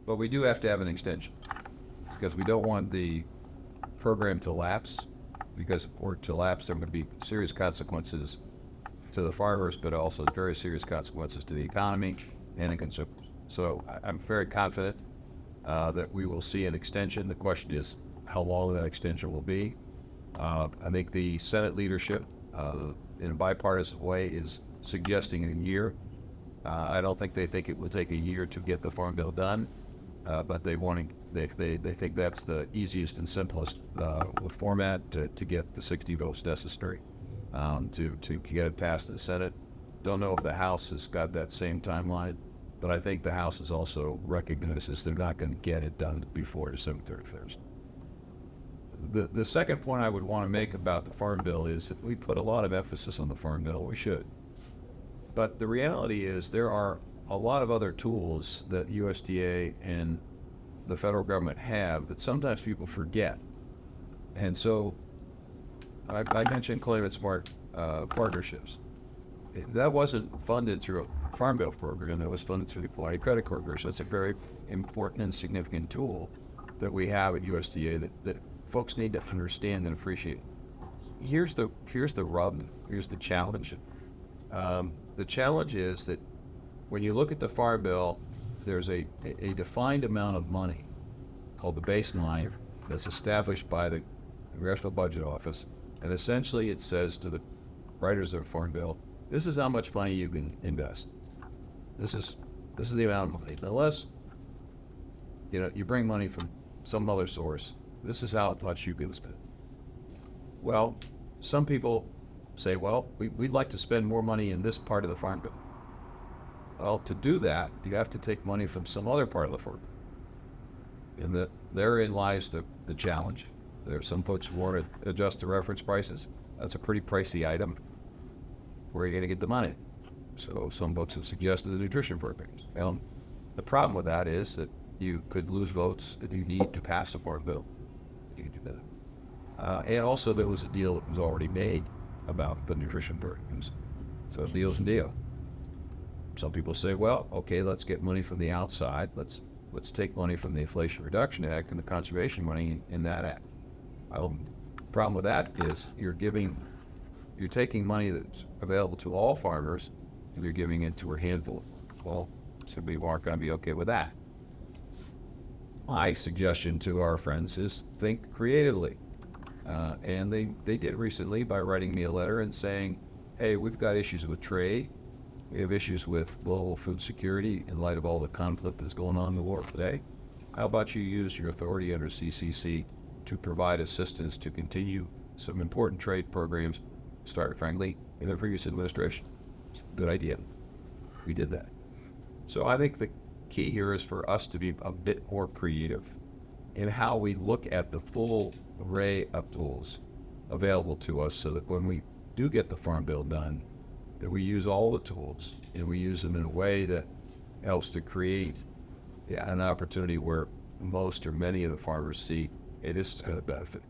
But we do have to have an extension because we don't want the program to lapse, because for it to lapse, there are going to be serious consequences to the farmers, but also very serious consequences to the economy and the consumers. So I'm very confident that we will see an extension. The question is how long that extension will be. I think the Senate leadership, in a bipartisan way, is suggesting a year. I don't think they think it will take a year to get the Farm Bill done, but they think that's the easiest and simplest format to get the 60 votes necessary to get it passed in the Senate. Don't know if the House has got that same timeline, but I think the House is also recognizes they're not going to get it done before December 31st. The second point I would want to make about the Farm Bill is that we put a lot of emphasis on the Farm Bill. We should. But the reality is there are a lot of other tools that USDA and the federal government have that sometimes people forget. And so I mentioned Climate Smart partnerships. That wasn't funded through a Farm Bill program. That was funded through the Quality Credit Corporation. That's a very important and significant tool that we have at USDA that folks need to understand and appreciate. Here's the rub. Here's the challenge. The challenge is that when you look at the Farm Bill, there's a defined amount of money called the baseline that's established by the Congressional Budget Office, and essentially it says to the writers of the Farm Bill, this is how much money you can invest. This is the amount of money. Unless you bring money from some other source, this is how much you can spend. Well, some people say, well, we'd like to spend more money in this part of the Farm Bill. Well, to do that, you have to take money from some other part of the Farm Bill. And therein lies the challenge. There are some folks who want to adjust the reference prices. That's a pretty pricey item. Where are you going to get the money? So some folks have suggested the nutrition programs. Well, the problem with that is that you could lose votes that you need to pass the Farm Bill. You can do that. And also there was a deal that was already made about the nutrition programs. So the deal's a deal. Some people say, well, okay, let's get money from the outside. Let's take money from the Inflation Reduction Act and the conservation money in that act. Well, the problem with that is you're taking money that's available to all farmers and you're giving it to a handful. Well, somebody aren't going to be okay with that. My suggestion to our friends is think creatively. And they did recently by writing me a letter and saying, hey, we've got issues with trade. We have issues with global food security in light of all the conflict that's going on in the world today. How about you use your authority under CCC to provide assistance to continue some important trade programs started, frankly, in the previous administration? Good idea. We did that. So I think the key here is for us to be a bit more creative in how we look at the full array of tools available to us so that when we do get the Farm Bill done, that we use all the tools and we use them in a way that helps to create an opportunity where most or many of the farmers see, hey, this is going to benefit